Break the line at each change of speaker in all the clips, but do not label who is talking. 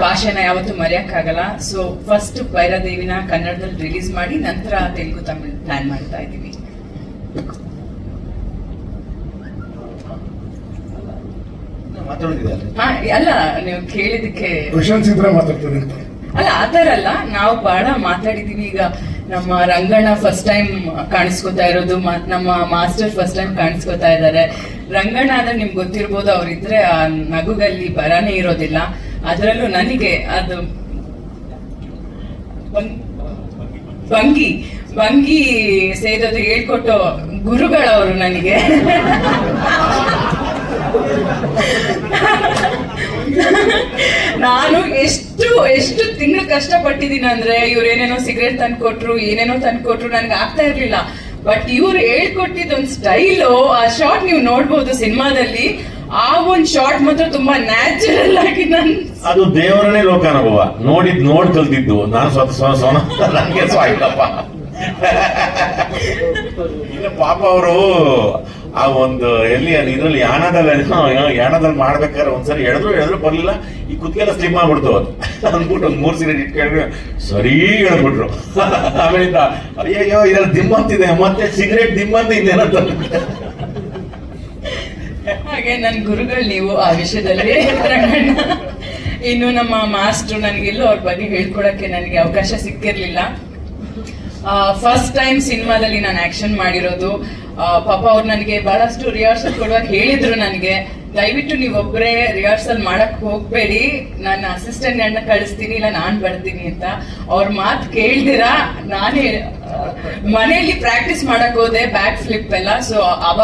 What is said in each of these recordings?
ಭಾಷೆನ ಯಾವತ್ತೂ ಮರೆಯಕ್ಕಾಗಲ್ಲ. So first ಭೈರಾದೇವಿನ ಕನ್ನಡದಲ್ಲಿ ರಿಲೀಸ್ ಮಾಡಿ ನಂತರ ತೆಲುಗು ತಮಿಳ್ ಪ್ಲಾನ್ ಮಾಡ್ತಾ ಇದ್ದೀವಿ. ಹಾ ಅಲ್ಲ, ನೀವು ಕೇಳಿದಕ್ಕೆ ಅಲ್ಲ ಆತರ ಅಲ್ಲ, ನಾವು ಬಹಳ ಮಾತಾಡಿದೀವಿ. ಈಗ ನಮ್ಮ ರಂಗಣ್ಣ ಫಸ್ಟ್ ಟೈಮ್ ಕಾಣಿಸ್ಕೊತಾ ಇರೋದು, ನಮ್ಮ ಮಾಸ್ಟರ್ ಫಸ್ಟ್ ಟೈಮ್ ಕಾಣಿಸ್ಕೊತಾ ಇದ್ದಾರೆ. ರಂಗಣ್ಣ ಅಂದ್ರೆ ನಿಮ್ಗೆ ಗೊತ್ತಿರ್ಬೋದು, ಅವ್ರಿದ್ರೆ ಆ ನಗುಗಲ್ಲಿ ಬರಾನೇ ಇರೋದಿಲ್ಲ. ಅದರಲ್ಲೂ ನನಗೆ ಅದು ಭಂಗಿ ಸೇರೋದು ಹೇಳ್ಕೊಟ್ಟು ಗುರುಗಳವರು ನನಗೆ. ನಾನು ಎಷ್ಟು ತಿಂಗಳು ಕಷ್ಟಪಟ್ಟಿದ್ದೀನಿ ಅಂದ್ರೆ, ಇವ್ರು ಏನೇನೋ ಸಿಗರೇಟ್ ತಂದ್ಕೊಟ್ರು, ಏನೇನೋ ತಂದ್ಕೊಟ್ರು, ನನ್ಗೆ ಆಗ್ತಾ ಇರ್ಲಿಲ್ಲ. ಬಟ್ ಇವ್ರು ಹೇಳ್ಕೊಟ್ಟಿದ್ ಒಂದು ಸ್ಟೈಲು, ಆ ಶಾರ್ಟ್ ನೀವು ನೋಡ್ಬೋದು ಸಿನಿಮಾದಲ್ಲಿ. ಆ ಒಂದ್ ಶಾರ್ಟ್ ಮಾತ್ರ ತುಂಬಾ ನ್ಯಾಚುರಲ್ ಆಗಿ
ಅದು ದೇವರನೇ ಲೋಕಾನುಭವ ನೋಡ್ ಕಲ್ತಿದ್ದು. ನಾನು ಸ್ವತಃ ನನಗೆ ಆಯ್ತಪ್ಪ. ಇಲ್ಲ ಪಾಪ ಅವರು ಆ ಒಂದು ಇದ್ರಲ್ಲಿ ಯಾಣದಲ್ಲಿ ಮಾಡ್ಬೇಕಾದ್ರೆ ಒಂದ್ಸರಿ ಎಳೆದ್ರು ಬರ್ಲಿಲ್ಲ, ಈ ಕುತ್ತಿಗೆಲ್ಲ ಸ್ಲಿಮ್ ಆಗ್ಬಿಡ್ತು ಅಂದ್ಬಿಟ್ಟು ಒಂದ್ 3 ಸಿಗರೇಟ್ ಇಟ್ಕೊಂಡ್ರೆ ಸರಿ ಹೇಳ್ಬಿಟ್ರು. ಆಮೇಲಿಂದ ಅಯ್ಯಯ್ಯೋ ಇದ್ರಲ್ಲಿ ದಿಮ್ಮಂತಿದೆ, ಮತ್ತೆ ಸಿಗರೇಟ್ ದಿಮ್ಮಂತ ಇದೇನಂತ.
ಹಾಗೆ ನನ್ನ ಗುರುಗಳು ನೀವು ಆ ವಿಷಯದಲ್ಲಿ. ಇನ್ನು ನಮ್ಮ ಮಾಸ್ಟ್ರು ನನಗೆಲ್ಲೋ ಅವ್ರ ಬಗ್ಗೆ ಹೇಳ್ಕೊಳಕ್ಕೆ ನನಗೆ ಅವಕಾಶ ಸಿಕ್ಕಿರ್ಲಿಲ್ಲ. ಫಸ್ಟ್ ಟೈಮ್ ಸಿನಿಮಾದಲ್ಲಿ ನಾನು ಆಕ್ಷನ್ ಮಾಡಿರೋದು. ಪಾಪ ಅವ್ರು ನನಗೆ ಬಹಳಷ್ಟು ರಿಹರ್ಸಲ್ ಕೊಡುವಾಗ ಹೇಳಿದ್ರು ನನಗೆ, ದಯವಿಟ್ಟು ನೀವೊಬ್ಬರೇ ರಿಹರ್ಸಲ್ ಮಾಡಕ್ ಹೋಗ್ಬೇಡಿ, ನಾನು ಅಸಿಸ್ಟೆಂಟ್ ಅನ್ನ ಕಳಿಸ್ತೀನಿ, ಇಲ್ಲ ನಾನ್ ಬರ್ತೀನಿ ಅಂತ. ಅವ್ರ ಮಾತು ಕೇಳ್ದಿರಾ ನಾನೇ ಮನೆಯಲ್ಲಿ ಪ್ರಾಕ್ಟೀಸ್ ಮಾಡಕ್ ಹೋದೆ, ಬ್ಯಾಕ್ ಫ್ಲಿಪ್ ಎಲ್ಲ. ಸೊ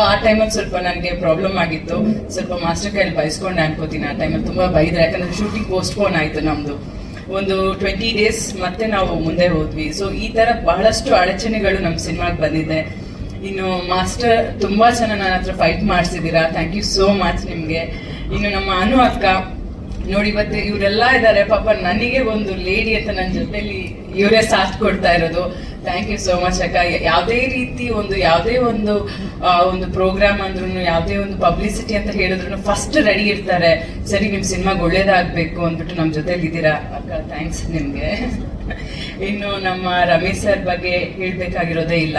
ಆ ಟೈಮಲ್ಲಿ ಸ್ವಲ್ಪ ನನಗೆ ಪ್ರಾಬ್ಲಮ್ ಆಗಿತ್ತು. ಸ್ವಲ್ಪ ಮಾಸ್ಟರ್ ಕೈಯಲ್ಲಿ ಬಯಸ್ಕೊಂಡೆ ಅನ್ಕೋತೀನಿ. ಆ ಟೈಮಲ್ಲಿ ತುಂಬಾ ಬೈದ್ರೆ, ಯಾಕಂದ್ರೆ ಶೂಟಿಂಗ್ ಪೋಸ್ಟ್ಪೋನ್ ಆಯ್ತು ನಮ್ದು ಒಂದು 20 ಡೇಸ್, ಮತ್ತೆ ನಾವು ಮುಂದೆ ಹೋದ್ವಿ. ಸೊ ಈ ತರ ಬಹಳಷ್ಟು ಅಡಚಣೆಗಳು ನಮ್ಮ ಸಿನಿಮಾಗೆ ಬಂದಿದೆ. ಇನ್ನು ಮಾಸ್ಟರ್ ತುಂಬಾ ಚೆನ್ನಾಗಿ ನನ್ನ ಹತ್ರ ಫೈಟ್ ಮಾಡಿಸಿದೀರಾ, ಥ್ಯಾಂಕ್ ಯು ಸೋ ಮಚ್ ನಿಮ್ಗೆ. ಇನ್ನು ನಮ್ಮ ಅನು ಅಕ್ಕ ನೋಡಿ, ಇವತ್ತು ಇವರೆಲ್ಲ ಇದ್ದಾರೆ, ಪಾಪ ನನಗೆ ಒಂದು ಲೇಡಿ ಅಂತ ನನ್ನ ಜೊತೆಲಿ ಇವರೇ ಸಾಥ್ ಕೊಡ್ತಾ ಇರೋದು. ಥ್ಯಾಂಕ್ ಯು ಸೋ ಮಚ್ ಅಕ್ಕ. ಯಾವುದೇ ರೀತಿ ಯಾವುದೇ ಒಂದು ಪ್ರೋಗ್ರಾಮ್ ಅಂದ್ರೂ, ಯಾವುದೇ ಒಂದು ಪಬ್ಲಿಸಿಟಿ ಅಂತ ಹೇಳಿದ್ರು ಫಸ್ಟ್ ರೆಡಿ ಇರ್ತಾರೆ. ಸರಿ ನಿಮ್ ಸಿನಿಮಾಗೆ ಒಳ್ಳೇದಾಗ್ಬೇಕು ಅಂದ್ಬಿಟ್ಟು ನಮ್ಮ ಜೊತೆಲಿ ಇದ್ದೀರಾ ಅಕ್ಕ, ಥ್ಯಾಂಕ್ಸ್ ನಿಮ್ಗೆ. ಇನ್ನು ನಮ್ಮ ರಮೇಶ್ ಸರ್ ಬಗ್ಗೆ ಹೇಳ್ಬೇಕಾಗಿರೋದೇ ಇಲ್ಲ.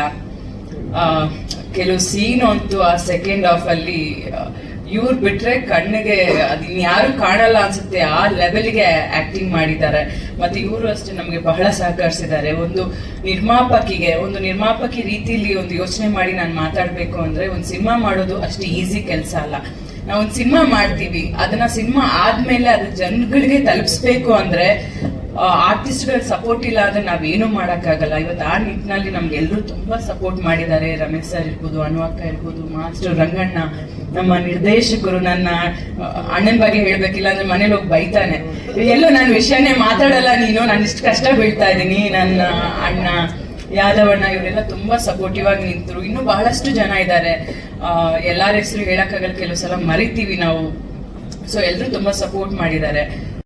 ಕೆಲವು ಸೀನ್ ಅಂತೂ ಆ ಸೆಕೆಂಡ್ ಹಾಫ್ ಅಲ್ಲಿ ಇವ್ರು ಬಿಟ್ರೆ ಕಣ್ಣಿಗೆ ಅದಿನ್ಯಾರು ಕಾಣಲ್ಲ ಅನ್ಸುತ್ತೆ, ಆ ಲೆವೆಲ್ಗೆ ಆಕ್ಟಿಂಗ್ ಮಾಡಿದ್ದಾರೆ. ಮತ್ತೆ ಇವರು ಅಷ್ಟೇ ನಮ್ಗೆ ಬಹಳ ಸಹಕರಿಸಿದ್ದಾರೆ. ಒಂದು ನಿರ್ಮಾಪಕಿ ರೀತಿಯಲ್ಲಿ ಒಂದು ಯೋಚನೆ ಮಾಡಿ ನಾನು ಮಾತಾಡ್ಬೇಕು ಅಂದ್ರೆ, ಒಂದು ಸಿನಿಮಾ ಮಾಡೋದು ಅಷ್ಟು ಈಸಿ ಕೆಲಸ ಅಲ್ಲ. ನಾವು ಒಂದು ಸಿನಿಮಾ ಮಾಡ್ತೀವಿ, ಅದನ್ನ ಸಿನಿಮಾ ಆದ್ಮೇಲೆ ಅದು ಜನಗಳಿಗೆ ತಲುಪಿಸ್ಬೇಕು ಅಂದ್ರೆ ಆರ್ಟಿಸ್ಟ್ಗಳ ಸಪೋರ್ಟ್ ಇಲ್ಲ ಅಂದ್ರೆ ನಾವೇನು ಮಾಡಕ್ಕಾಗಲ್ಲ. ಇವತ್ತು ಆ ನಿಟ್ಟಿನಲ್ಲಿ ನಮ್ಗೆ ಎಲ್ಲರೂ ತುಂಬಾ ಸಪೋರ್ಟ್ ಮಾಡಿದ್ದಾರೆ. ರಮೇಶ್ ಸರ್ ಇರ್ಬೋದು, ಅನು ಅಕ್ಕ ಇರ್ಬೋದು, ಮಾಸ್ಟರ್ ರಂಗಣ್ಣ, ನಮ್ಮ ನಿರ್ದೇಶಕರು. ನನ್ನ ಅಣ್ಣನ ಬಗ್ಗೆ ಹೇಳ್ಬೇಕಿಲ್ಲ ಅಂದ್ರೆ ಮನೇಲಿ ಹೋಗಿ ಬೈತಾನೆ, ಎಲ್ಲೋ ನನ್ನ ವಿಷಯನೇ ಮಾತಾಡಲ್ಲ ನೀನು, ನಾನು ಇಷ್ಟು ಕಷ್ಟ ಬೀಳ್ತಾ ಇದ್ದೀನಿ. ನನ್ನ ಅಣ್ಣ ಯಾದವಣ್ಣ ಇವರೆಲ್ಲ ತುಂಬಾ ಸಪೋರ್ಟಿವ್ ಆಗಿ ನಿಂತರು. ಇನ್ನೂ ಬಹಳಷ್ಟು ಜನ ಇದ್ದಾರೆ, ಎಲ್ಲಾರ ಹೆಸರು ಹೇಳಕ್ಕಾಗಲ್ಲ, ಕೆಲವು ಸಲ ಮರಿತೀವಿ ನಾವು. ಸೊ ಎಲ್ಲರೂ ತುಂಬಾ ಸಪೋರ್ಟ್ ಮಾಡಿದ್ದಾರೆ.